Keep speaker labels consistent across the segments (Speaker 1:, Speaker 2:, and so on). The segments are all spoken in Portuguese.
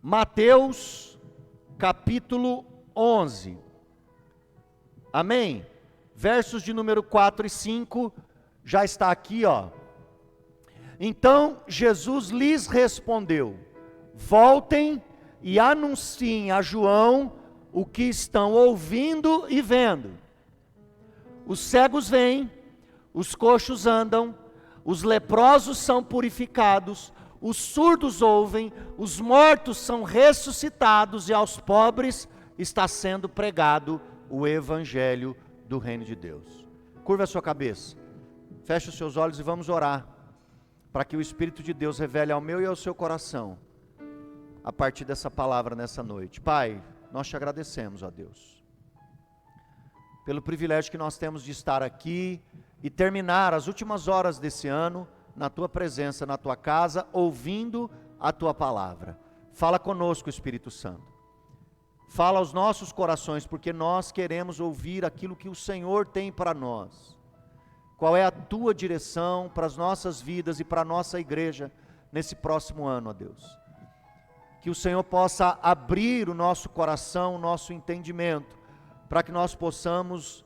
Speaker 1: Mateus capítulo 11, amém? Versos de número 4 e 5, já está aqui, ó. Então Jesus lhes respondeu: voltem e anunciem a João o que estão ouvindo e vendo. Os cegos vêm, os coxos andam, os leprosos são purificados, os surdos ouvem, os mortos são ressuscitados e aos pobres está sendo pregado o evangelho do reino de Deus. Curva a sua cabeça, feche os seus olhos e vamos orar, para que o Espírito de Deus revele ao meu e ao seu coração, a partir dessa palavra nessa noite. Pai, nós te agradecemos, ó Deus, pelo privilégio que nós temos de estar aqui e terminar as últimas horas desse ano, na tua presença, na tua casa, ouvindo a tua palavra. Fala conosco, Espírito Santo. Fala aos nossos corações, porque nós queremos ouvir aquilo que o Senhor tem para nós. Qual é a tua direção para as nossas vidas e para a nossa igreja nesse próximo ano, ó Deus. Que o Senhor possa abrir o nosso coração, o nosso entendimento, para que nós possamos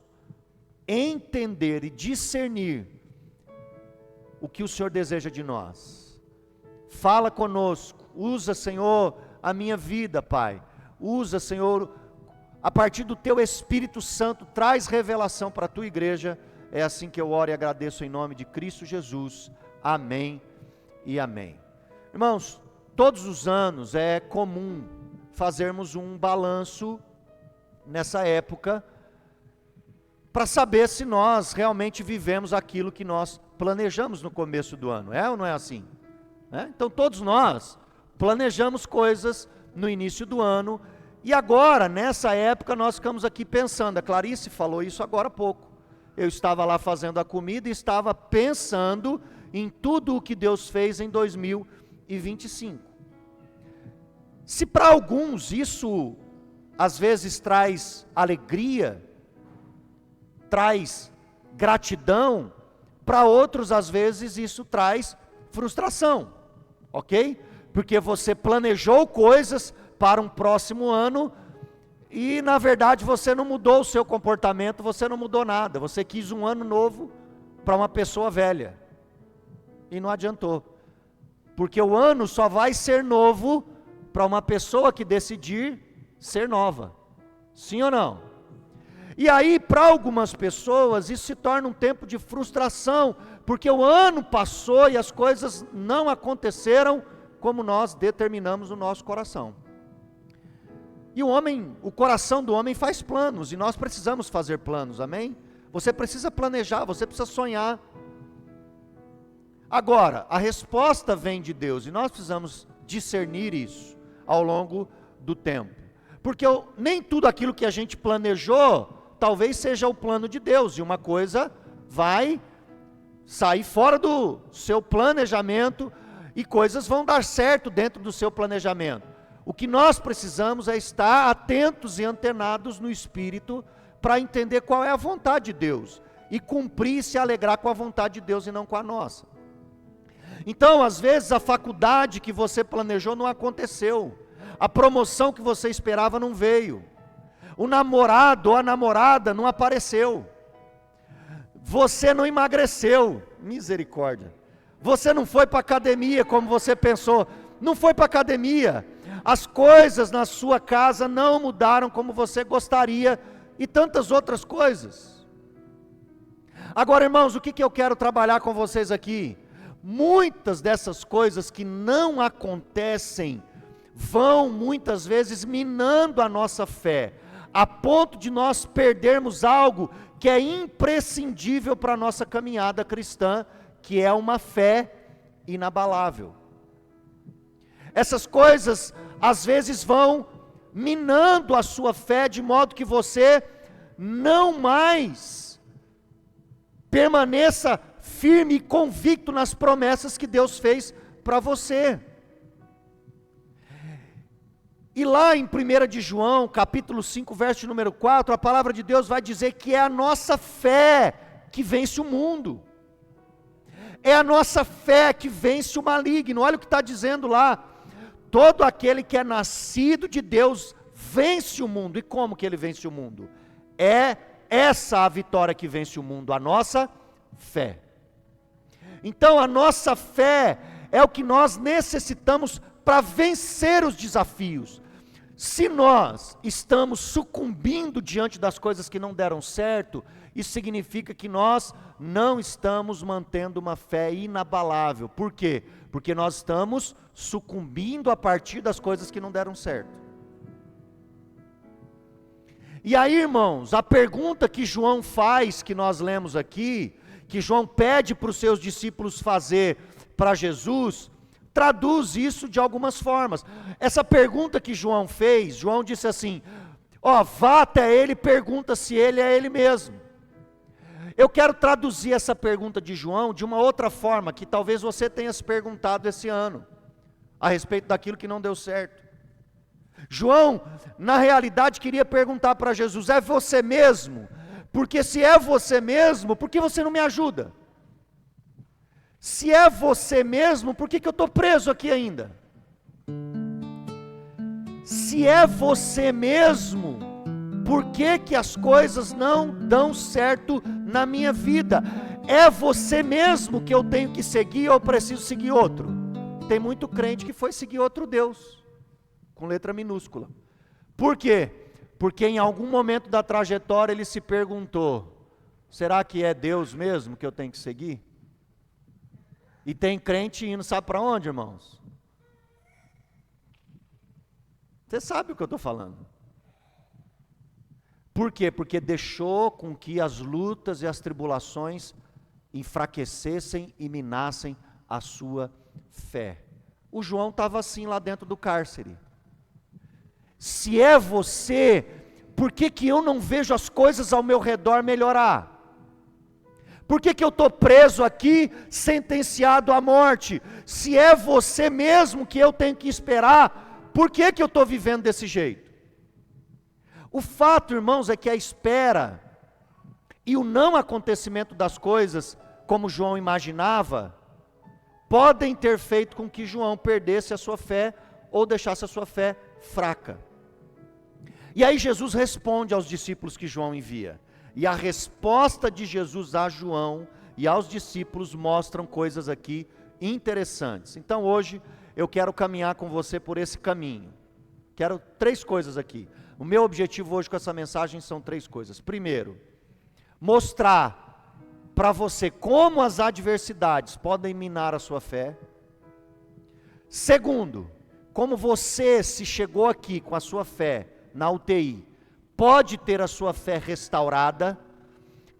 Speaker 1: entender e discernir o que o Senhor deseja de nós. Fala conosco, usa, Senhor, a minha vida, Pai. Usa, Senhor, a partir do teu Espírito Santo, traz revelação para a tua igreja. É assim que eu oro e agradeço em nome de Cristo Jesus. Amém e amém. Irmãos, todos os anos é comum fazermos um balanço nessa época, para saber se nós realmente vivemos aquilo que nós planejamos no começo do ano. É ou não é assim? Então todos nós planejamos coisas no início do ano, e agora, nessa época, nós ficamos aqui pensando. A Clarice falou isso agora há pouco. Eu estava lá fazendo a comida e estava pensando em tudo o que Deus fez em 2025. Se para alguns isso às vezes traz alegria, traz gratidão, para outros às vezes isso traz frustração, ok? Porque você planejou coisas para um próximo ano e na verdade você não mudou o seu comportamento, você não mudou nada, você quis um ano novo para uma pessoa velha e não adiantou, porque o ano só vai ser novo para uma pessoa que decidir ser nova, sim ou não? E aí, para algumas pessoas, isso se torna um tempo de frustração, porque o ano passou e as coisas não aconteceram como nós determinamos no nosso coração. E o coração do homem faz planos, e nós precisamos fazer planos, amém? Você precisa planejar, você precisa sonhar. Agora, a resposta vem de Deus, e nós precisamos discernir isso ao longo do tempo. Porque nem tudo aquilo que a gente planejou talvez seja o plano de Deus, e uma coisa vai sair fora do seu planejamento, e coisas vão dar certo dentro do seu planejamento. O que nós precisamos é estar atentos e antenados no Espírito, para entender qual é a vontade de Deus, e cumprir e se alegrar com a vontade de Deus e não com a nossa. Então, às vezes a faculdade que você planejou não aconteceu, a promoção que você esperava não veio, o namorado ou a namorada não apareceu, você não emagreceu, misericórdia, você não foi para a academia como você pensou, não foi para a academia, as coisas na sua casa não mudaram como você gostaria, e tantas outras coisas. Agora, irmãos, o que eu quero trabalhar com vocês aqui? Muitas dessas coisas que não acontecem, vão muitas vezes minando a nossa fé, a ponto de nós perdermos algo que é imprescindível para a nossa caminhada cristã, que é uma fé inabalável. Essas coisas às vezes vão minando a sua fé, de modo que você não mais permaneça firme e convicto nas promessas que Deus fez para você. E lá em 1 de João, capítulo 5, verso número 4, a palavra de Deus vai dizer que é a nossa fé que vence o mundo. É a nossa fé que vence o maligno. Olha o que está dizendo lá: todo aquele que é nascido de Deus vence o mundo. E como que ele vence o mundo? É essa a vitória que vence o mundo, a nossa fé. Então a nossa fé é o que nós necessitamos para vencer os desafios. Se nós estamos sucumbindo diante das coisas que não deram certo, isso significa que nós não estamos mantendo uma fé inabalável. Por quê? Porque nós estamos sucumbindo a partir das coisas que não deram certo. E aí, irmãos, a pergunta que João faz, que nós lemos aqui, que João pede para os seus discípulos fazer para Jesus, traduz isso de algumas formas. Essa pergunta que João fez, João disse assim, vá até ele e pergunta se ele é ele mesmo. Eu quero traduzir essa pergunta de João de uma outra forma, que talvez você tenha se perguntado esse ano, a respeito daquilo que não deu certo. João, na realidade, queria perguntar para Jesus, é você mesmo? Porque se é você mesmo, por que você não me ajuda? Se é você mesmo, por que eu estou preso aqui ainda? Se é você mesmo, por que as coisas não dão certo na minha vida? É você mesmo que eu tenho que seguir ou eu preciso seguir outro? Tem muito crente que foi seguir outro Deus, com letra minúscula. Por quê? Porque em algum momento da trajetória ele se perguntou, será que é Deus mesmo que eu tenho que seguir? E tem crente indo, sabe para onde, irmãos? Você sabe o que eu estou falando. Por quê? Porque deixou com que as lutas e as tribulações enfraquecessem e minassem a sua fé. O João estava assim lá dentro do cárcere. Se é você, por que eu não vejo as coisas ao meu redor melhorar? Por que eu estou preso aqui, sentenciado à morte? Se é você mesmo que eu tenho que esperar, por que eu estou vivendo desse jeito? O fato, irmãos, é que a espera e o não acontecimento das coisas, como João imaginava, podem ter feito com que João perdesse a sua fé ou deixasse a sua fé fraca. E aí Jesus responde aos discípulos que João envia. E a resposta de Jesus a João e aos discípulos mostram coisas aqui interessantes. Então hoje eu quero caminhar com você por esse caminho. Quero 3 coisas aqui. O meu objetivo hoje com essa mensagem são 3 coisas. Primeiro, mostrar para você como as adversidades podem minar a sua fé. Segundo, como você, se chegou aqui com a sua fé na UTI, pode ter a sua fé restaurada.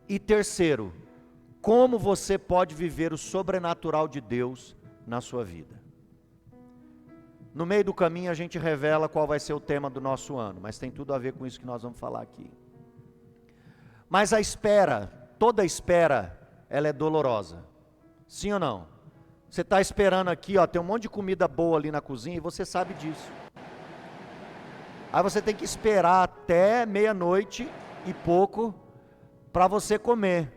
Speaker 1: E terceiro, como você pode viver o sobrenatural de Deus na sua vida. No meio do caminho a gente revela qual vai ser o tema do nosso ano, mas tem tudo a ver com isso que nós vamos falar aqui. Mas a espera, toda espera, ela é dolorosa. Sim ou não? Você está esperando aqui, tem um monte de comida boa ali na cozinha e você sabe disso. Aí você tem que esperar até meia-noite e pouco para você comer.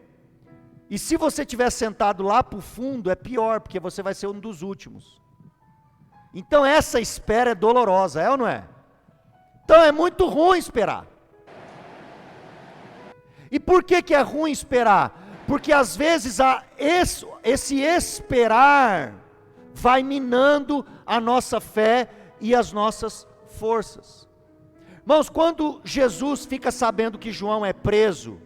Speaker 1: E se você estiver sentado lá para o fundo, é pior, porque você vai ser um dos últimos. Então essa espera é dolorosa, é ou não é? Então é muito ruim esperar. E por que é ruim esperar? Porque às vezes esse esperar vai minando a nossa fé e as nossas forças. Irmãos, quando Jesus fica sabendo que João é preso,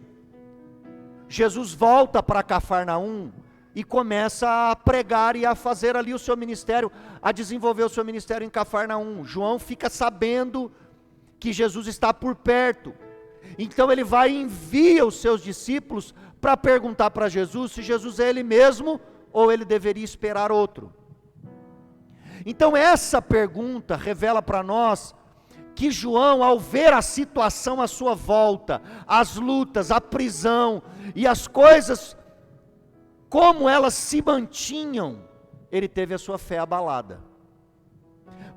Speaker 1: Jesus volta para Cafarnaum e começa a pregar e a fazer ali o seu ministério, a desenvolver o seu ministério em Cafarnaum. João fica sabendo que Jesus está por perto, então ele vai e envia os seus discípulos para perguntar para Jesus se Jesus é ele mesmo ou ele deveria esperar outro. Então essa pergunta revela para nós que João, ao ver a situação à sua volta, as lutas, a prisão e as coisas, como elas se mantinham, ele teve a sua fé abalada.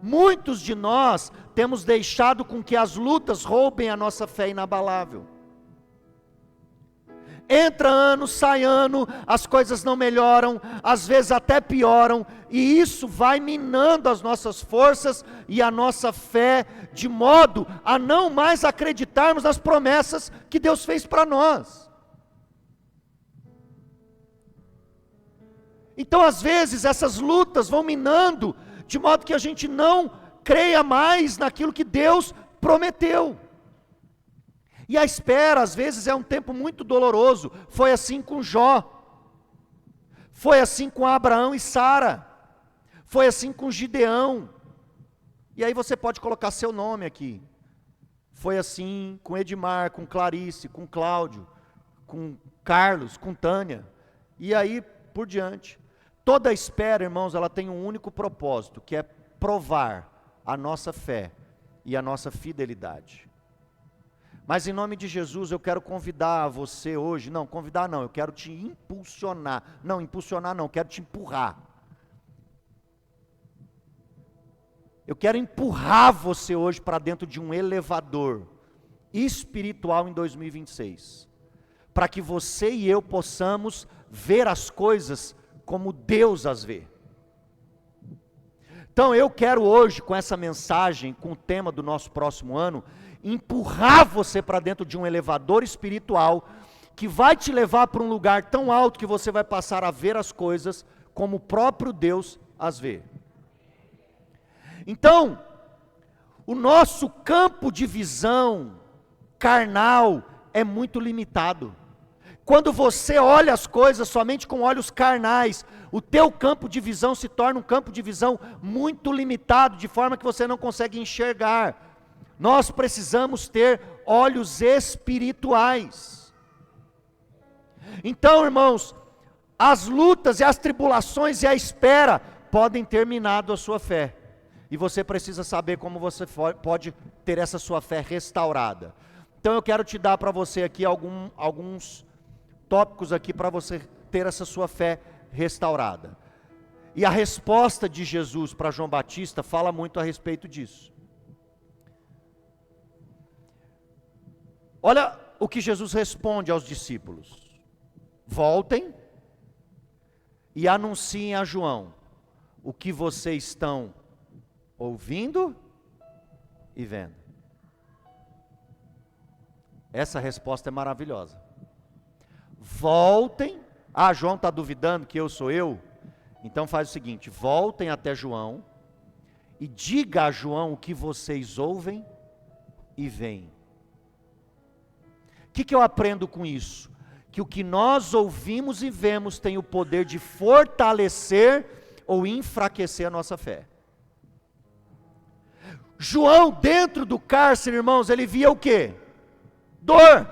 Speaker 1: Muitos de nós temos deixado com que as lutas roubem a nossa fé inabalável. entra ano, sai ano, as coisas não melhoram, às vezes até pioram, e isso vai minando as nossas forças e a nossa fé, de modo a não mais acreditarmos nas promessas que Deus fez para nós. Então, às vezes, essas lutas vão minando, de modo que a gente não creia mais naquilo que Deus prometeu. E a espera, às vezes, é um tempo muito doloroso. Foi assim com Jó. Foi assim com Abraão e Sara. Foi assim com Gideão. E aí você pode colocar seu nome aqui. Foi assim com Edmar, com Clarice, com Cláudio, com Carlos, com Tânia. E aí por diante. Toda espera, irmãos, ela tem um único propósito, que é provar a nossa fé e a nossa fidelidade. Mas em nome de Jesus eu quero convidar você hoje, não, convidar não, eu quero te impulsionar, não, quero te empurrar. Eu quero empurrar você hoje para dentro de um elevador espiritual em 2026, para que você e eu possamos ver as coisas como Deus as vê. Então eu quero hoje, com essa mensagem, com o tema do nosso próximo ano, empurrar você para dentro de um elevador espiritual, que vai te levar para um lugar tão alto que você vai passar a ver as coisas como o próprio Deus as vê. Então, o nosso campo de visão carnal é muito limitado. Quando você olha as coisas somente com olhos carnais, o teu campo de visão se torna um campo de visão muito limitado, de forma que você não consegue enxergar. Nós precisamos ter olhos espirituais. Então, irmãos, as lutas e as tribulações e a espera podem ter minado a sua fé. E você precisa saber como você pode ter essa sua fé restaurada. Então eu quero te dar para você aqui alguns tópicos aqui para você ter essa sua fé restaurada. E a resposta de Jesus para João Batista fala muito a respeito disso. Olha o que Jesus responde aos discípulos: voltem e anunciem a João o que vocês estão ouvindo e vendo. Essa resposta é maravilhosa. Voltem. João está duvidando que eu sou eu? Então faz o seguinte: voltem até João e diga a João o que vocês ouvem e veem. O que eu aprendo com isso? Que o que nós ouvimos e vemos tem o poder de fortalecer ou enfraquecer a nossa fé. João, dentro do cárcere, irmãos, ele via o quê? Dor.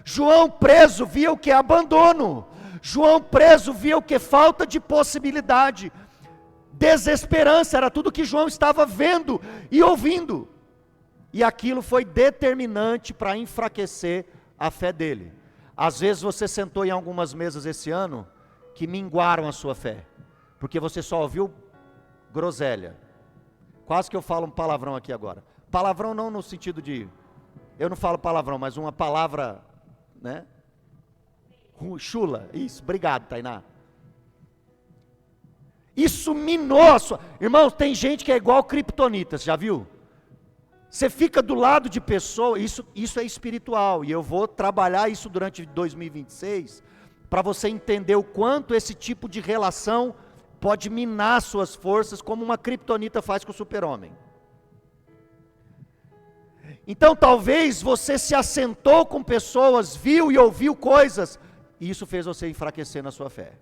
Speaker 1: João preso via o que? Abandono. João preso via o que? Falta de possibilidade. Desesperança, era tudo que João estava vendo e ouvindo. E aquilo foi determinante para enfraquecer a fé dele. Às vezes você sentou em algumas mesas esse ano que minguaram a sua fé, porque você só ouviu groselha. Quase que eu falo um palavrão aqui agora. Palavrão não no sentido de, eu não falo palavrão, mas uma palavra, né? Chula, isso, obrigado, Tainá. Isso minou a sua... Irmãos, tem gente que é igual criptonita, você já viu? Você fica do lado de pessoas, isso é espiritual, e eu vou trabalhar isso durante 2026, para você entender o quanto esse tipo de relação pode minar suas forças, como uma criptonita faz com o super-homem. Então talvez você se assentou com pessoas, viu e ouviu coisas, e isso fez você enfraquecer na sua fé.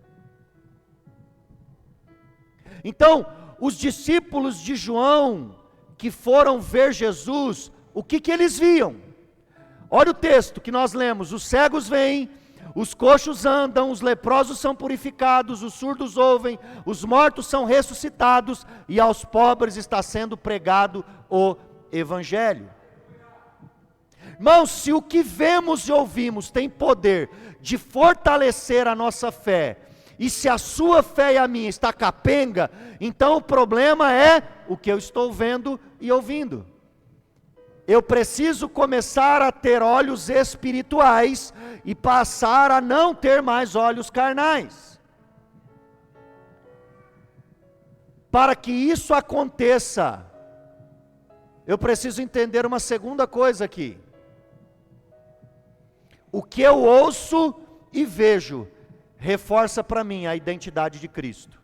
Speaker 1: Então, os discípulos de João, que foram ver Jesus, o que eles viam? Olha o texto que nós lemos: os cegos veem, os coxos andam, os leprosos são purificados, os surdos ouvem, os mortos são ressuscitados, e aos pobres está sendo pregado o Evangelho. Irmãos, se o que vemos e ouvimos tem poder de fortalecer a nossa fé, e se a sua fé e a minha está capenga, então o problema é o que eu estou vendo e ouvindo. eu preciso começar a ter olhos espirituais e passar a não ter mais olhos carnais. Para que isso aconteça, eu preciso entender uma segunda coisa aqui. O que eu ouço e vejo reforça para mim a identidade de Cristo.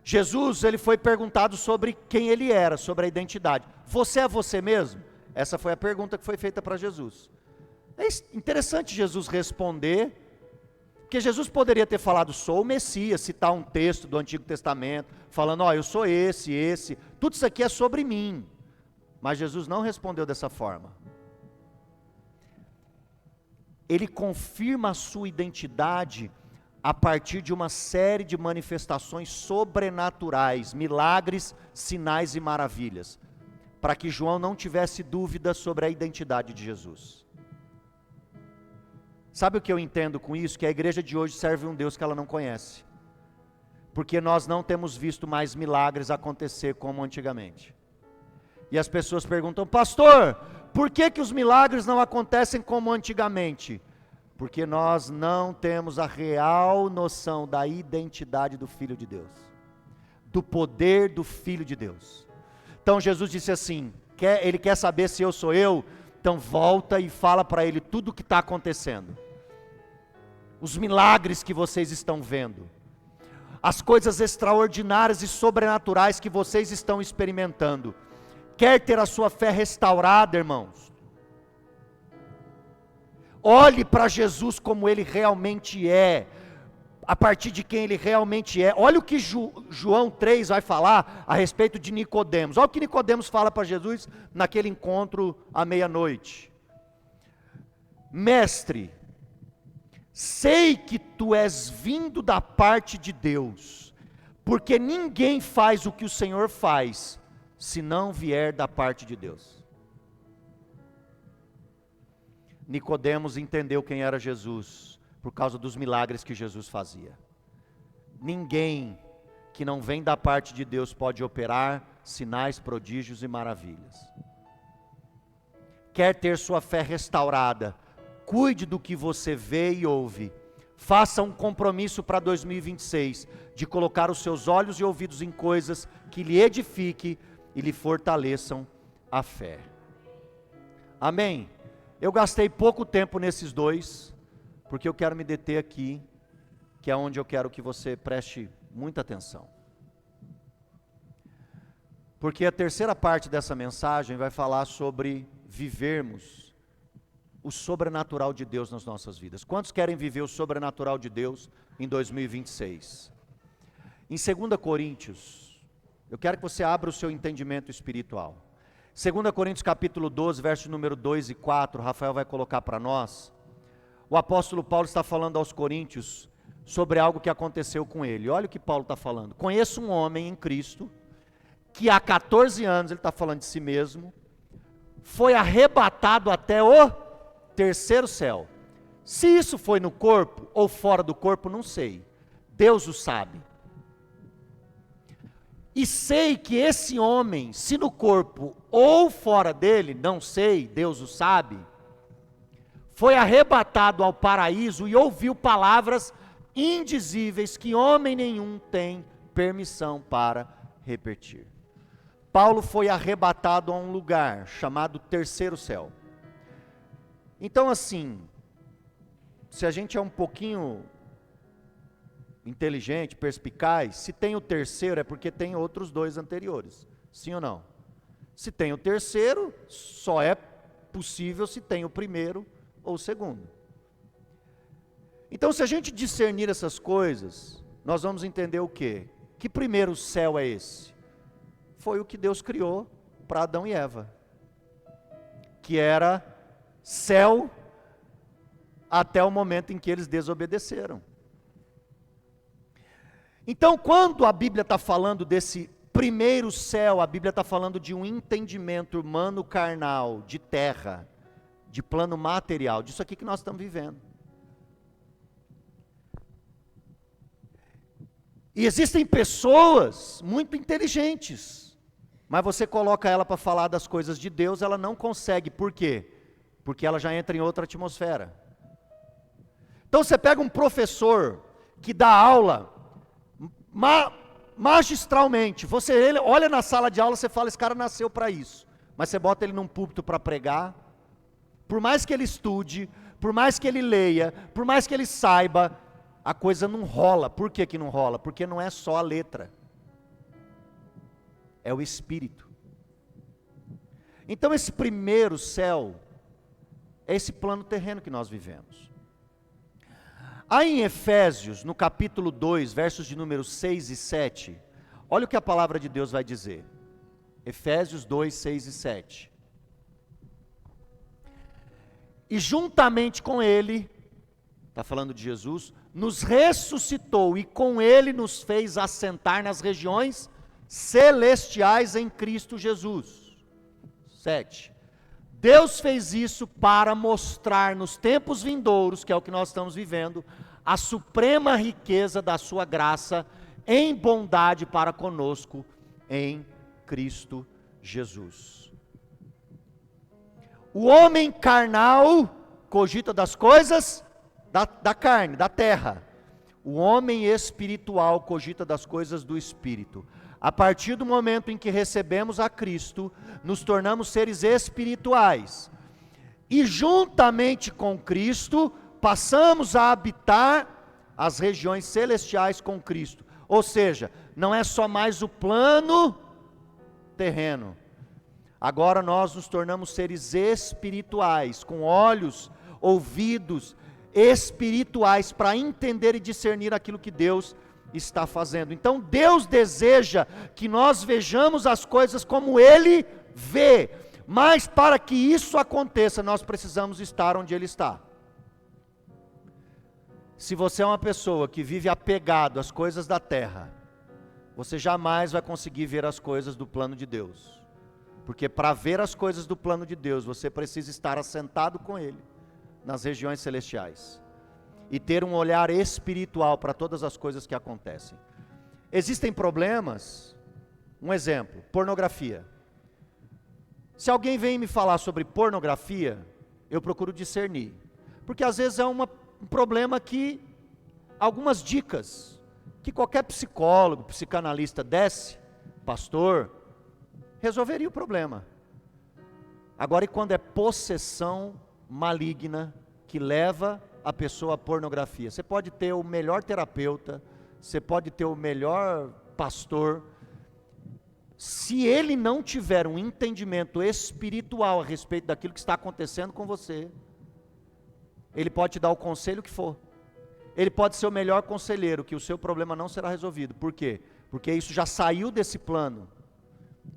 Speaker 1: Jesus, ele foi perguntado sobre quem ele era, sobre a identidade. Você é você mesmo? Essa foi a pergunta que foi feita para Jesus. É interessante Jesus responder, porque Jesus poderia ter falado, sou o Messias, citar um texto do Antigo Testamento, falando, eu sou esse, tudo isso aqui é sobre mim. Mas Jesus não respondeu dessa forma. Ele confirma a sua identidade a partir de uma série de manifestações sobrenaturais, milagres, sinais e maravilhas, para que João não tivesse dúvida sobre a identidade de Jesus. Sabe o que eu entendo com isso? Que a igreja de hoje serve um Deus que ela não conhece, porque nós não temos visto mais milagres acontecer como antigamente. E as pessoas perguntam, pastor, por que os milagres não acontecem como antigamente? Porque nós não temos a real noção da identidade do Filho de Deus, do poder do Filho de Deus. Então Jesus disse assim, ele quer saber se eu sou eu, então volta e fala para ele tudo o que está acontecendo. Os milagres que vocês estão vendo, as coisas extraordinárias e sobrenaturais que vocês estão experimentando. Quer ter a sua fé restaurada, irmãos? Olhe para Jesus como ele realmente é, a partir de quem ele realmente é. Olha o que João 3 vai falar a respeito de Nicodemos. Olha o que Nicodemos fala para Jesus naquele encontro à meia-noite. Mestre, sei que tu és vindo da parte de Deus, porque ninguém faz o que o Senhor faz, se não vier da parte de Deus. Nicodemos entendeu quem era Jesus, por causa dos milagres que Jesus fazia. Ninguém que não vem da parte de Deus pode operar sinais, prodígios e maravilhas. Quer ter sua fé restaurada, cuide do que você vê e ouve. Faça um compromisso para 2026, de colocar os seus olhos e ouvidos em coisas que lhe edifiquem e lhe fortaleçam a fé. Amém? Eu gastei pouco tempo nesses dois, porque eu quero me deter aqui, que é onde eu quero que você preste muita atenção. Porque a terceira parte dessa mensagem vai falar sobre vivermos o sobrenatural de Deus nas nossas vidas. Quantos querem viver o sobrenatural de Deus em 2026? Em 2 Coríntios, eu quero que você abra o seu entendimento espiritual. 2 Coríntios capítulo 12, verso número 2 e 4, Rafael vai colocar para nós. O apóstolo Paulo está falando aos coríntios sobre algo que aconteceu com ele. Olha o que Paulo está falando. Conheço um homem em Cristo, que há 14 anos, ele está falando de si mesmo, foi arrebatado até o terceiro céu. Se isso foi no corpo ou fora do corpo, não sei. Deus o sabe. E sei que esse homem, se no corpo ou fora dele, não sei, Deus o sabe, foi arrebatado ao paraíso e ouviu palavras indizíveis que homem nenhum tem permissão para repetir. Paulo foi arrebatado a um lugar chamado terceiro céu. Então assim, se a gente é um pouquinho inteligente, perspicaz, se tem o terceiro é porque tem outros dois anteriores, sim ou não? Se tem o terceiro, só é possível se tem o primeiro ou o segundo. Então se a gente discernir essas coisas, nós vamos entender o quê? Que primeiro céu é esse? Foi o que Deus criou para Adão e Eva, que era céu até o momento em que eles desobedeceram. Então, quando a Bíblia está falando desse primeiro céu, a Bíblia está falando de um entendimento humano carnal, de terra, de plano material, disso aqui que nós estamos vivendo. E existem pessoas muito inteligentes, Mas você coloca ela para falar das coisas de Deus, ela não consegue. Por quê? Porque ela já entra em outra atmosfera. Então você pega um professor que dá aula magistralmente, ele olha na sala de aula, você fala, esse cara nasceu para isso. Mas você bota ele num púlpito para pregar, por mais que ele estude, por mais que ele leia, por mais que ele saiba, a coisa não rola. Por que que não rola? Porque não é só a letra, é o Espírito. Então esse primeiro céu é esse plano terreno que nós vivemos. Aí em Efésios, no capítulo 2, versos de número 6 e 7, olha o que a palavra de Deus vai dizer. Efésios 2, 6 e 7. E juntamente com ele, está falando de Jesus, nos ressuscitou e com ele nos fez assentar nas regiões celestiais em Cristo Jesus. 7. Deus fez isso para mostrar nos tempos vindouros, que é o que nós estamos vivendo, a suprema riqueza da sua graça em bondade para conosco em Cristo Jesus. O homem carnal cogita das coisas da carne, da terra. O homem espiritual cogita das coisas do Espírito. A partir do momento em que recebemos a Cristo, nos tornamos seres espirituais. E juntamente com Cristo, passamos a habitar as regiões celestiais com Cristo. Ou seja, não é só mais o plano terreno. Agora nós nos tornamos seres espirituais, com olhos, ouvidos espirituais, para entender e discernir aquilo que Deus está fazendo. Então Deus deseja que nós vejamos as coisas como Ele vê, mas para que isso aconteça, nós precisamos estar onde Ele está. Se você é uma pessoa que vive apegado às coisas da terra, você jamais vai conseguir ver as coisas do plano de Deus, porque para ver as coisas do plano de Deus, você precisa estar assentado com Ele, nas regiões celestiais, e ter um olhar espiritual para todas as coisas que acontecem. Existem problemas, um exemplo, pornografia. Se alguém vem me falar sobre pornografia, eu procuro discernir, porque às vezes é um problema que, algumas dicas, que qualquer psicólogo, psicanalista desse, pastor, resolveria o problema. Agora, e quando é possessão maligna, que leva a pessoa à pornografia? Você pode ter o melhor terapeuta, você pode ter o melhor pastor, se ele não tiver um entendimento espiritual a respeito daquilo que está acontecendo com você, ele pode te dar o conselho que for, ele pode ser o melhor conselheiro, que o seu problema não será resolvido. Por quê? Porque isso já saiu desse plano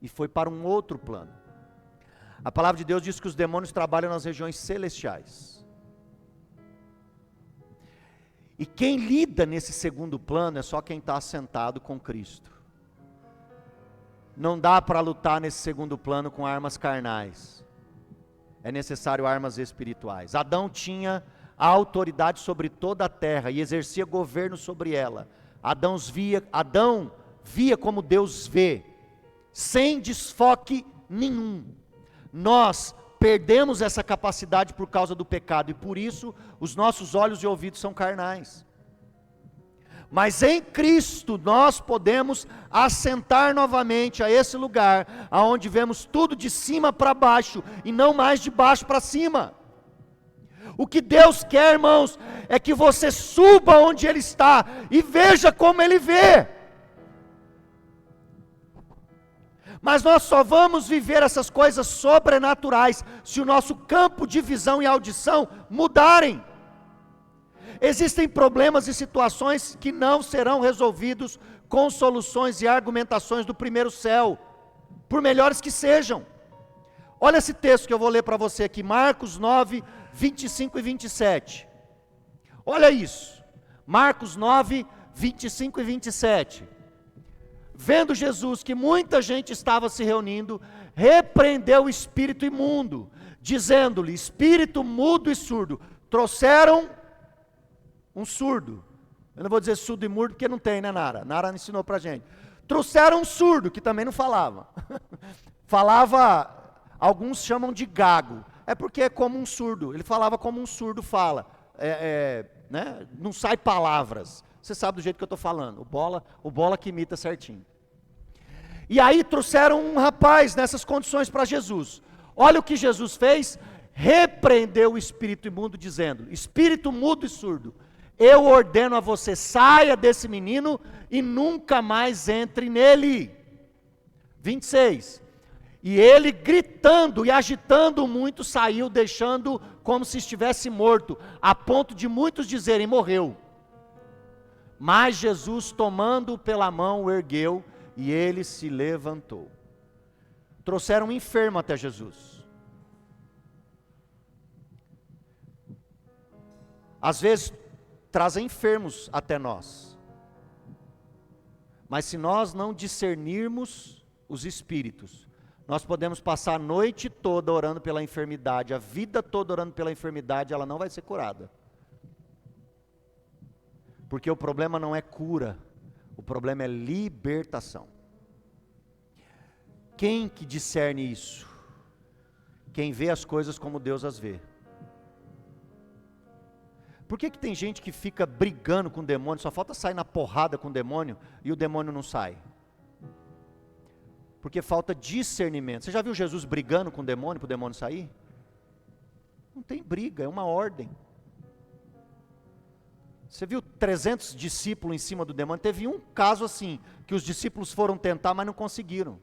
Speaker 1: e foi para um outro plano. A palavra de Deus diz que os demônios trabalham nas regiões celestiais. E quem lida nesse segundo plano é só quem está assentado com Cristo. Não dá para lutar nesse segundo plano com armas carnais. É necessário armas espirituais. Adão tinha a autoridade sobre toda a terra e exercia governo sobre ela. Adão via como Deus vê, sem desfoque nenhum. Nós perdemos essa capacidade por causa do pecado, e por isso os nossos olhos e ouvidos são carnais. Mas em Cristo nós podemos assentar novamente a esse lugar, aonde vemos tudo de cima para baixo, e não mais de baixo para cima. O que Deus quer, irmãos, é que você suba onde Ele está, e veja como Ele vê. Mas nós só vamos viver essas coisas sobrenaturais se o nosso campo de visão e audição mudarem. Existem problemas e situações que não serão resolvidos com soluções e argumentações do primeiro céu, por melhores que sejam. Olha esse texto que eu vou ler para você aqui, Marcos 9, 25 e 27. Olha isso, Marcos 9, 25 e 27. Vendo Jesus que muita gente estava se reunindo, repreendeu o espírito imundo, dizendo-lhe: espírito mudo e surdo. Trouxeram um surdo. Eu não vou dizer surdo e mudo porque não tem, né, Nara? Nara ensinou para a gente. Trouxeram um surdo, que também não falava. falava, alguns chamam de gago, é porque é como um surdo, ele falava como um surdo fala, né? Não sai palavras, você sabe do jeito que eu estou falando, o bola que imita certinho. E aí trouxeram um rapaz nessas condições para Jesus. Olha o que Jesus fez, repreendeu o espírito imundo dizendo, espírito mudo e surdo, eu ordeno a você, saia desse menino e nunca mais entre nele. 26, e ele gritando e agitando muito saiu, deixando como se estivesse morto, a ponto de muitos dizerem, morreu. Mas Jesus tomando-o pela mão o ergueu e ele se levantou. Trouxeram um enfermo até Jesus. Às vezes trazem enfermos até nós. Mas se nós não discernirmos os espíritos, nós podemos passar a noite toda orando pela enfermidade, a vida toda orando pela enfermidade, ela não vai ser curada. Porque o problema não é cura, o problema é libertação. Quem que discerne isso? Quem vê as coisas como Deus as vê. Por que tem gente que fica brigando com o demônio, só falta sair na porrada com o demônio e o demônio não sai? Porque falta discernimento. Você já viu Jesus brigando com o demônio para o demônio sair? Não tem briga, é uma ordem. Você viu 300 discípulos em cima do demônio? Teve um caso assim, que os discípulos foram tentar, mas não conseguiram.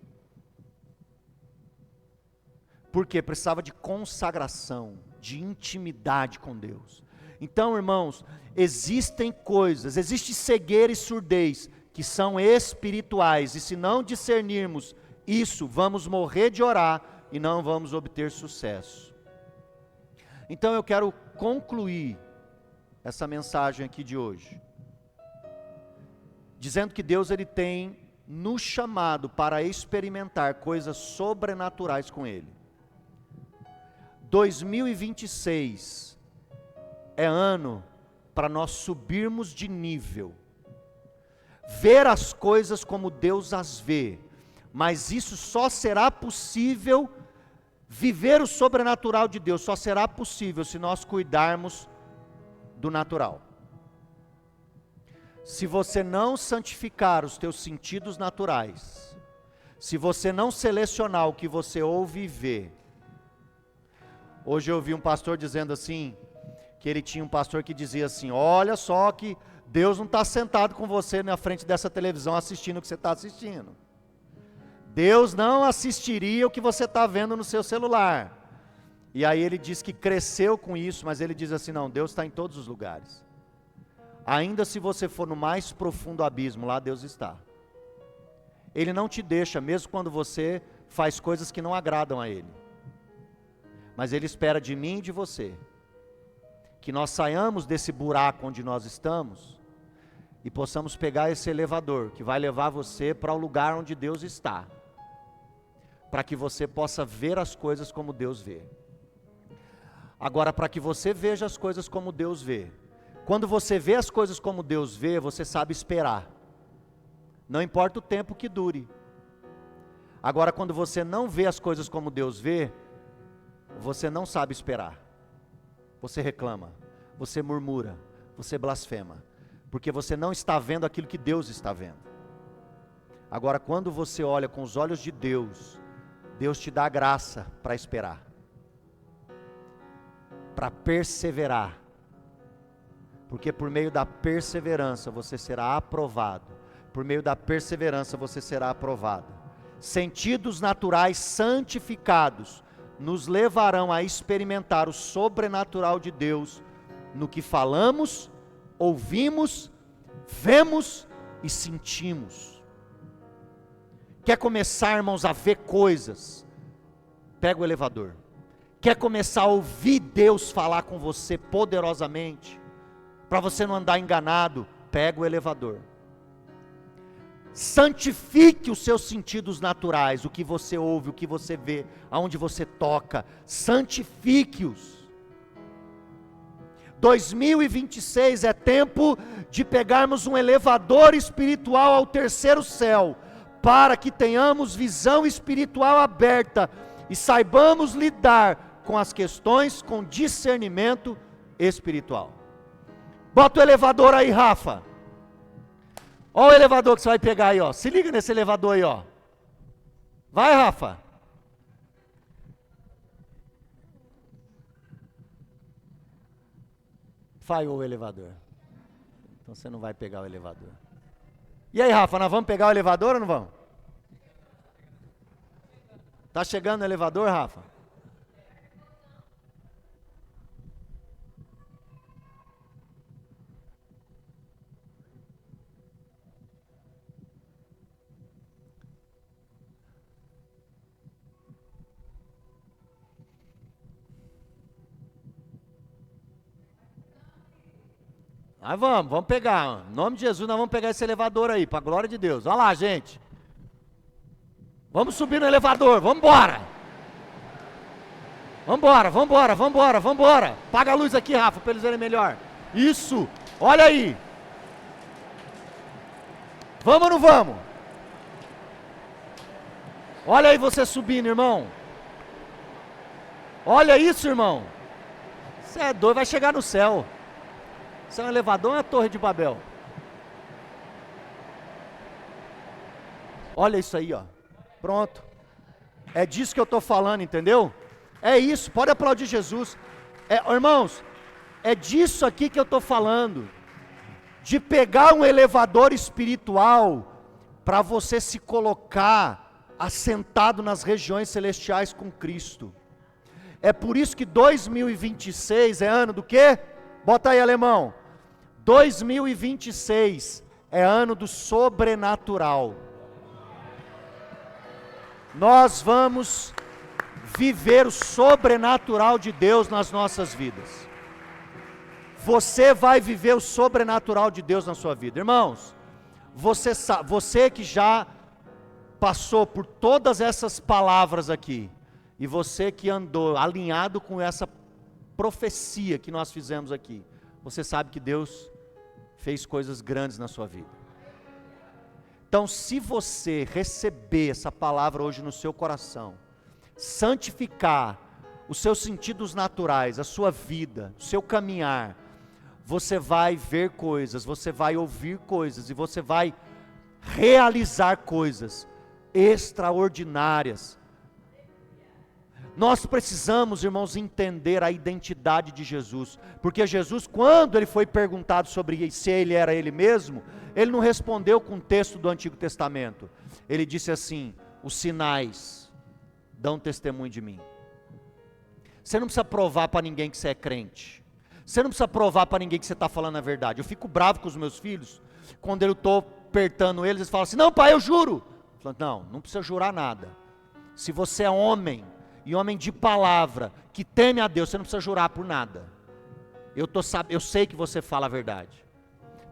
Speaker 1: Por quê? Precisava de consagração, de intimidade com Deus. Então, irmãos, existem coisas, existe cegueira e surdez, que são espirituais, e se não discernirmos isso, vamos morrer de orar, e não vamos obter sucesso. Então eu quero concluir essa mensagem aqui de hoje, dizendo que Deus ele tem nos chamado para experimentar coisas sobrenaturais com Ele. 2026 é ano para nós subirmos de nível, ver as coisas como Deus as vê, mas isso só será possível, viver o sobrenatural de Deus só será possível se nós cuidarmos do natural. Se você não santificar os teus sentidos naturais, se você não selecionar o que você ouve e vê. Hoje eu ouvi um pastor dizendo assim, que ele tinha um pastor que dizia assim, olha só que Deus não está sentado com você na frente dessa televisão assistindo o que você está assistindo. Deus não assistiria o que você está vendo no seu celular. E aí ele diz que cresceu com isso, mas ele diz assim, não, Deus está em todos os lugares. Ainda se você for no mais profundo abismo, lá Deus está. Ele não te deixa, mesmo quando você faz coisas que não agradam a Ele. Mas Ele espera de mim e de você, que nós saiamos desse buraco onde nós estamos, e possamos pegar esse elevador, que vai levar você para o lugar onde Deus está, para que você possa ver as coisas como Deus vê. Agora, para que você veja as coisas como Deus vê, quando você vê as coisas como Deus vê, você sabe esperar, não importa o tempo que dure. Agora, quando você não vê as coisas como Deus vê, você não sabe esperar, você reclama, você murmura, você blasfema, porque você não está vendo aquilo que Deus está vendo. Agora, quando você olha com os olhos de Deus, Deus te dá graça para esperar, para perseverar, porque por meio da perseverança você será aprovado, por meio da perseverança você será aprovado. Sentidos naturais santificados nos levarão a experimentar o sobrenatural de Deus no que falamos, ouvimos, vemos e sentimos. Quer começar, irmãos, a ver coisas? Pega o elevador. Quer começar a ouvir Deus falar com você poderosamente, para você não andar enganado? Pega o elevador. Santifique os seus sentidos naturais, o que você ouve, o que você vê, aonde você toca, santifique-os. 2026 é tempo de pegarmos um elevador espiritual ao terceiro céu, para que tenhamos visão espiritual aberta e saibamos lidar com as questões com discernimento espiritual. Bota o elevador aí, Rafa. Olha o elevador que você vai pegar aí, ó. Se liga nesse elevador aí, ó. Vai, Rafa. Falhou o elevador. Então você não vai pegar o elevador. E aí, Rafa, nós vamos pegar o elevador ou não vamos? Tá chegando o elevador, Rafa? Nós vamos pegar. Em nome de Jesus, nós vamos pegar esse elevador aí, para a glória de Deus. Olha lá, gente. Vamos subir no elevador, vamos embora. Vamos embora. Apaga a luz aqui, Rafa, para eles verem melhor. Isso, olha aí. Vamos ou não vamos? Olha aí você subindo, irmão. Olha isso, irmão. Você é doido, vai chegar no céu. Isso é um elevador ou é a Torre de Babel? Olha isso aí, ó. Pronto. É disso que eu estou falando, entendeu? É isso, pode aplaudir Jesus. Irmãos, é disso aqui que eu estou falando. De pegar um elevador espiritual para você se colocar assentado nas regiões celestiais com Cristo. É por isso que 2026 é ano do quê? Bota aí, alemão. 2026 é ano do sobrenatural. Nós vamos viver o sobrenatural de Deus nas nossas vidas. Você vai viver o sobrenatural de Deus na sua vida. Irmãos, você que já passou por todas essas palavras aqui, e você que andou alinhado com essa profecia que nós fizemos aqui, você sabe que Deus fez coisas grandes na sua vida. Então, se você receber essa palavra hoje no seu coração, santificar os seus sentidos naturais, a sua vida, o seu caminhar, você vai ver coisas, você vai ouvir coisas e você vai realizar coisas extraordinárias. Nós precisamos, irmãos, entender a identidade de Jesus, porque Jesus, quando ele foi perguntado sobre se ele era ele mesmo, ele não respondeu com o texto do Antigo Testamento, ele disse assim: os sinais dão testemunho de mim. Você não precisa provar para ninguém que você é crente, você não precisa provar para ninguém que você está falando a verdade. Eu fico bravo com os meus filhos, quando eu estou apertando eles falam assim: não pai, eu juro. Eu falo, não precisa jurar nada, se você é homem, e homem de palavra, que teme a Deus, você não precisa jurar por nada. Eu sei que você fala a verdade.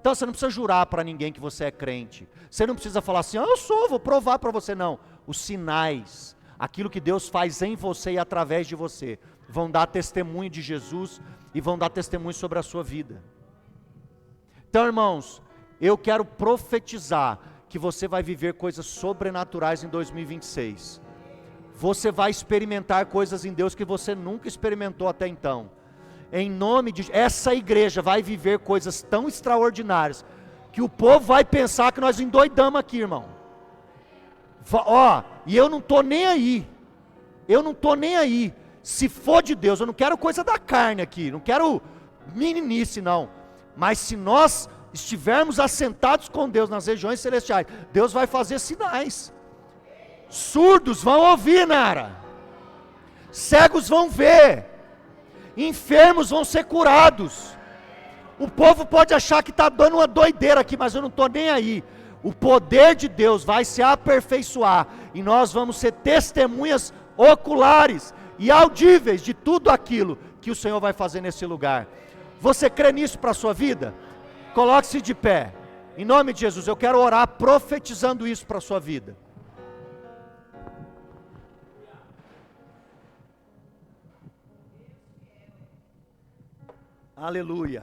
Speaker 1: Então você não precisa jurar para ninguém que você é crente. Você não precisa falar assim: eu sou, vou provar para você. Não, os sinais, aquilo que Deus faz em você e através de você, vão dar testemunho de Jesus e vão dar testemunho sobre a sua vida. Então, irmãos, eu quero profetizar que você vai viver coisas sobrenaturais em 2026. Você vai experimentar coisas em Deus que você nunca experimentou até então. Em nome de... essa igreja vai viver coisas tão extraordinárias, que o povo vai pensar que nós endoidamos aqui, irmão. E eu não estou nem aí. Se for de Deus, eu não quero coisa da carne aqui, não quero meninice não. Mas se nós estivermos assentados com Deus nas regiões celestiais, Deus vai fazer sinais. Surdos vão ouvir, Nara. Cegos vão ver. Enfermos vão ser curados. O povo pode achar que está dando uma doideira aqui, mas eu não estou nem aí. O poder de Deus vai se aperfeiçoar, e nós vamos ser testemunhas oculares e audíveis de tudo aquilo que o Senhor vai fazer nesse lugar. Você crê nisso para a sua vida? Coloque-se de pé. Em nome de Jesus, eu quero orar profetizando isso para a sua vida. Aleluia,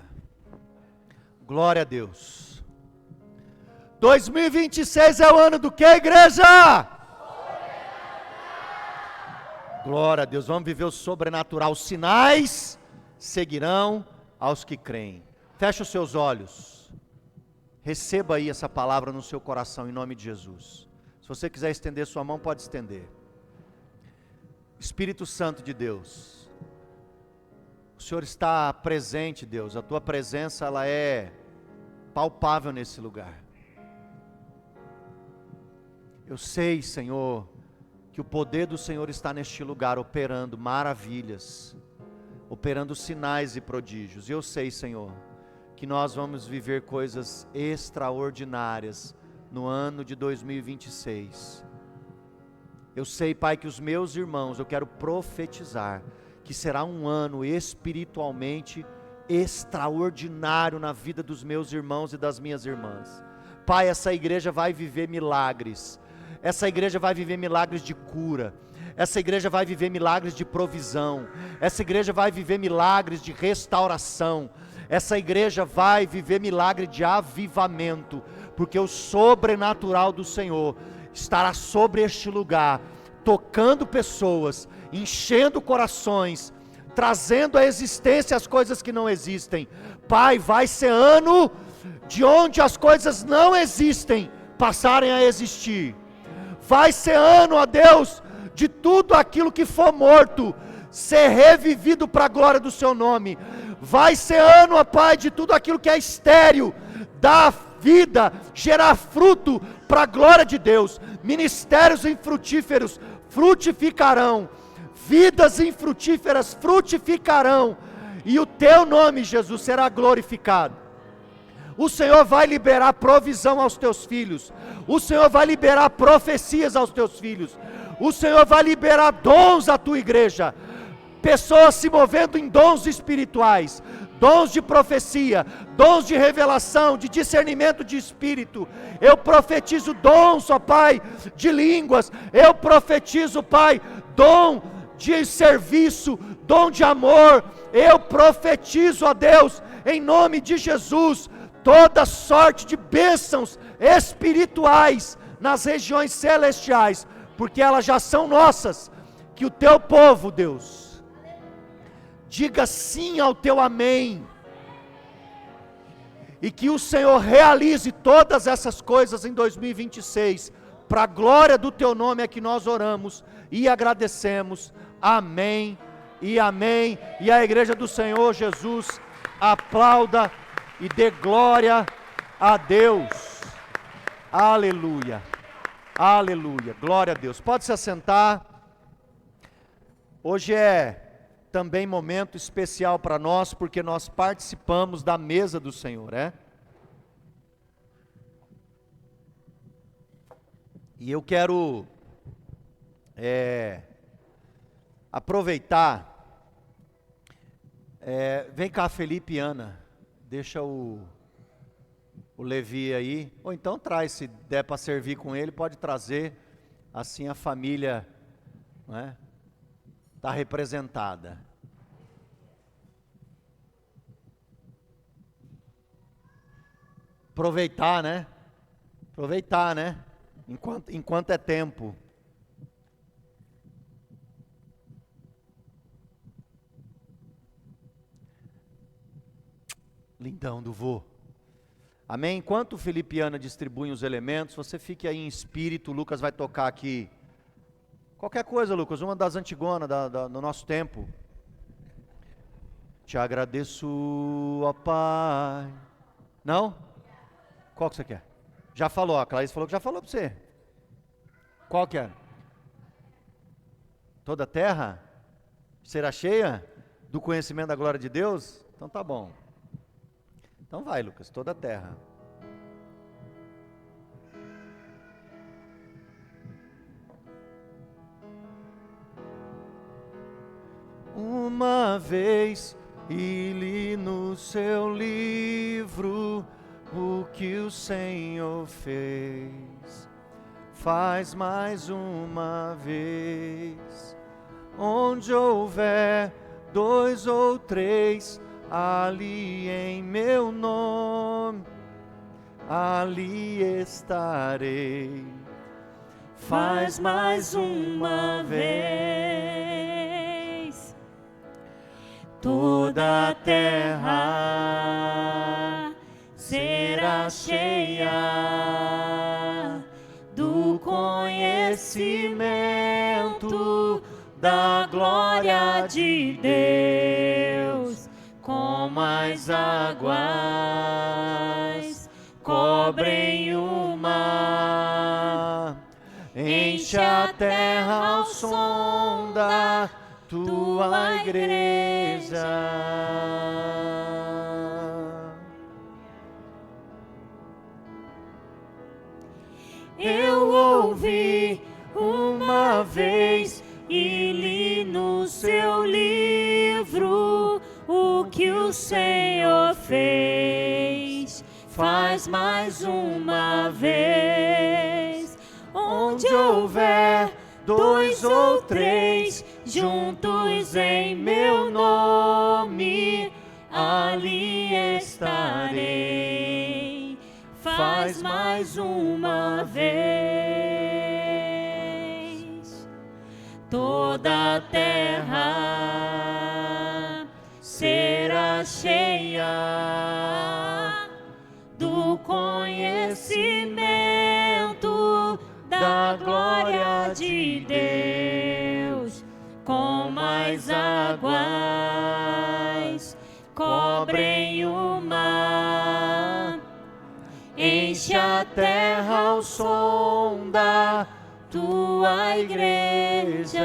Speaker 1: glória a Deus. 2026 é o ano do que, igreja? Glória a Deus, vamos viver o sobrenatural. Os sinais seguirão aos que creem. Feche os seus olhos. Receba aí essa palavra no seu coração, em nome de Jesus. Se você quiser estender sua mão, pode estender. Espírito Santo de Deus, o Senhor está presente, Deus. A tua presença, ela é palpável nesse lugar. Eu sei, Senhor, que o poder do Senhor está neste lugar, operando maravilhas, operando sinais e prodígios. E eu sei, Senhor, que nós vamos viver coisas extraordinárias no ano de 2026. Eu sei, Pai, que os meus irmãos, eu quero profetizar, que será um ano espiritualmente extraordinário na vida dos meus irmãos e das minhas irmãs. Pai, essa igreja vai viver milagres. Essa igreja vai viver milagres de cura. Essa igreja vai viver milagres de provisão. Essa igreja vai viver milagres de restauração. Essa igreja vai viver milagre de avivamento, porque o sobrenatural do Senhor estará sobre este lugar, tocando pessoas, enchendo corações, trazendo à existência as coisas que não existem. Pai, vai ser ano de onde as coisas não existem passarem a existir. Vai ser ano, ó Deus, de tudo aquilo que for morto ser revivido para a glória do seu nome. Vai ser ano, ó Pai, de tudo aquilo que é estéril dar vida, gerar fruto para a glória de Deus. Ministérios infrutíferos frutificarão, vidas infrutíferas frutificarão, e o teu nome, Jesus, será glorificado. O Senhor vai liberar provisão aos teus filhos. O Senhor vai liberar profecias aos teus filhos. O Senhor vai liberar dons à tua igreja. Pessoas se movendo em dons espirituais, dons de profecia, dons de revelação, de discernimento de espírito. Eu profetizo dons, ó Pai, de línguas. Eu profetizo, Pai, dom de serviço, dom de amor. Eu profetizo, ó Deus, em nome de Jesus, toda sorte de bênçãos espirituais nas regiões celestiais, porque elas já são nossas. Que o teu povo, Deus, diga sim ao teu amém, e que o Senhor realize todas essas coisas em 2026, para a glória do teu nome é que nós oramos e agradecemos. Amém e amém. E a igreja do Senhor Jesus aplauda e dê glória a Deus. Aleluia, aleluia, glória a Deus. Pode se assentar. Hoje é também momento especial para nós, porque nós participamos da mesa do Senhor, E eu quero aproveitar. Vem cá, Felipe e Ana, deixa o Levi aí, ou então traz, se der para servir com ele, pode trazer, assim a família, não é? Está representada. Aproveitar, né? Aproveitar, né? Enquanto é tempo. Lindão do vô. Amém? Enquanto o Felipe e Ana distribuem os elementos, você fique aí em espírito. O Lucas vai tocar aqui qualquer coisa, Lucas, uma das antigonas do nosso tempo. Te agradeço, ó Pai. Não? Qual que você quer? Já falou, a Clarice falou que já falou para você. Qual que é? Toda a terra será cheia do conhecimento da glória de Deus? Então tá bom. Então vai, Lucas, toda a terra. Uma vez e li no seu livro o que o Senhor fez. Faz mais uma vez. Onde houver dois ou três ali em meu nome, ali estarei.
Speaker 2: Faz mais uma vez. Toda a terra será cheia do conhecimento da glória de Deus, como as águas cobrem o mar. Enche a terra ao som da tua igreja. Eu ouvi uma vez e li no seu livro o que o Senhor fez. Faz mais uma vez. Onde houver dois ou três juntos em meu nome, ali estarei. Faz mais uma vez. Toda a terra será cheia do conhecimento da glória de Deus, como as águas cobrem o mar. Enche a terra ao som da tua igreja.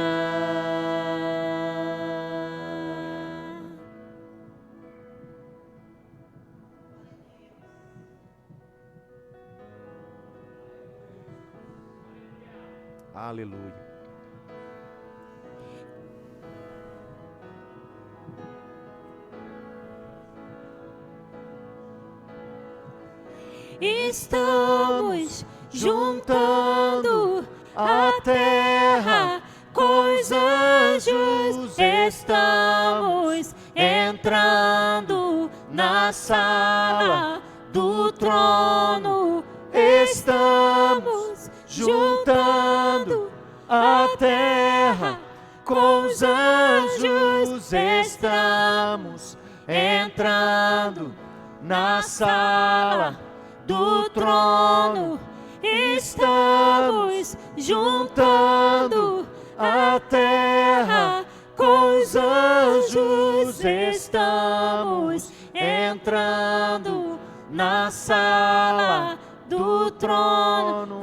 Speaker 1: Aleluia.
Speaker 2: Estamos juntando a terra com os anjos, estamos entrando na sala do trono, estamos juntando a terra com os anjos, estamos entrando na sala do trono, estamos juntando a terra com os anjos, estamos entrando na sala do trono.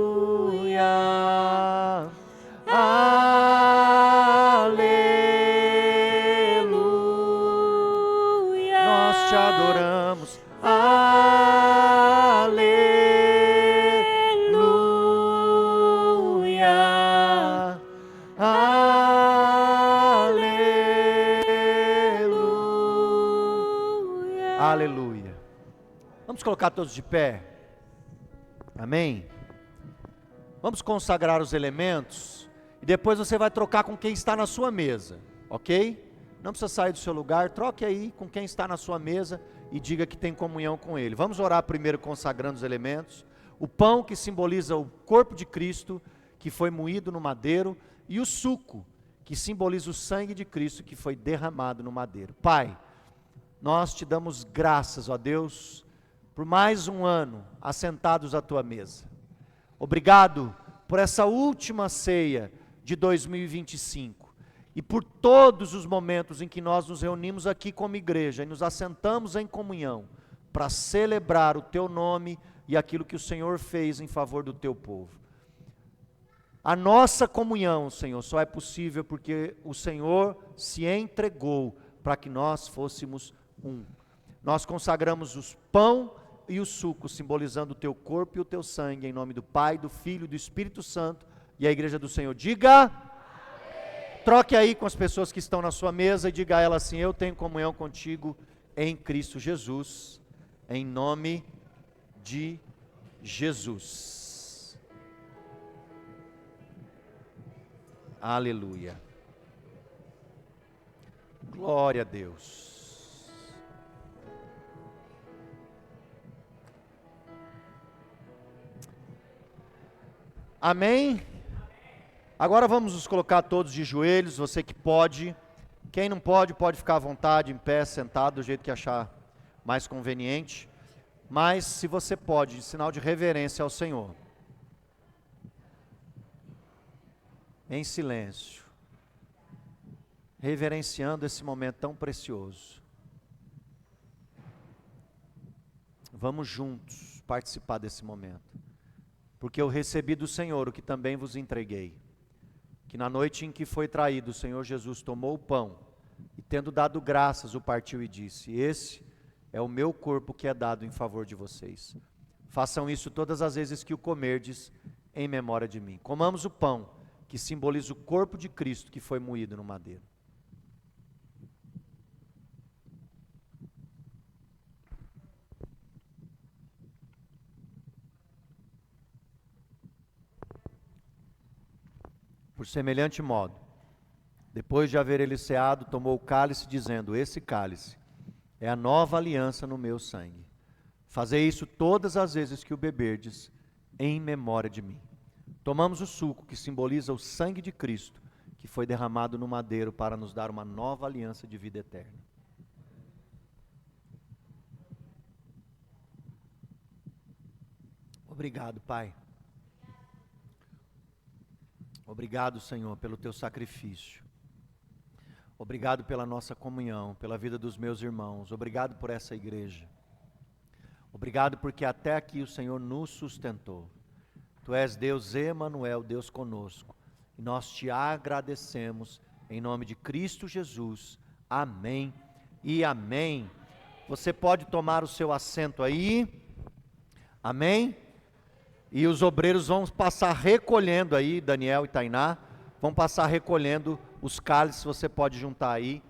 Speaker 2: Aleluia. Aleluia. Nós te adoramos. Aleluia. Aleluia. Aleluia. Vamos colocar todos de pé. Amém? Vamos consagrar os elementos e depois você vai trocar com quem está na sua mesa, ok? Não precisa sair do seu lugar, troque aí com quem está na sua mesa e diga que tem comunhão com ele. Vamos orar primeiro consagrando os elementos. O pão que simboliza o corpo de Cristo, que foi moído no madeiro, e o suco, que simboliza o sangue de Cristo, que foi derramado no madeiro. Pai, nós te damos graças, ó Deus, por mais um ano assentados à tua mesa. Obrigado por essa última ceia de 2025 e por todos os momentos em que nós nos reunimos aqui como igreja e nos assentamos em comunhão para celebrar o teu nome e aquilo que o Senhor fez em favor do teu povo. A nossa comunhão, Senhor, só é possível porque o Senhor se entregou para que nós fôssemos um. Nós consagramos o pão e o suco, simbolizando o teu corpo e o teu sangue, em nome do Pai, do Filho e do Espírito Santo. E a igreja do Senhor diga: amém. Troque aí com as pessoas que estão na sua mesa e diga a ela assim: eu tenho comunhão contigo em Cristo Jesus, em nome de Jesus. Aleluia.
Speaker 1: Glória a Deus. Amém? Agora vamos nos colocar todos de joelhos, você que pode. Quem não pode, pode ficar à vontade, em pé, sentado, do jeito que achar mais conveniente. Mas se você pode, em sinal de reverência ao Senhor, em silêncio, reverenciando esse momento tão precioso. Vamos juntos participar desse momento, porque eu recebi do Senhor o que também vos entreguei, que na noite em que foi traído, o Senhor Jesus tomou o pão, e tendo dado graças, o partiu e disse: esse é o meu corpo que é dado em favor de vocês. Façam isso todas as vezes que o comerdes, em memória de mim. Comamos o pão, que simboliza o corpo de Cristo que foi moído no madeiro. Por semelhante modo, depois de haver ele ceado, tomou o cálice, dizendo: esse cálice é a nova aliança no meu sangue. Fazei isso todas as vezes que o beberdes, em memória de mim. Tomamos o suco, que simboliza o sangue de Cristo, que foi derramado no madeiro para nos dar uma nova aliança de vida eterna. Obrigado, Pai. Obrigado, Senhor, pelo teu sacrifício. Obrigado pela nossa comunhão, pela vida dos meus irmãos. Obrigado por essa igreja. Obrigado porque até aqui o Senhor nos sustentou. Tu és Deus Emanuel, Deus conosco. E nós te agradecemos em nome de Cristo Jesus. Amém e amém. Você pode tomar o seu assento aí. Amém? E os obreiros vão passar recolhendo aí, Daniel e Tainá, vão passar recolhendo os cálices, você pode juntar aí.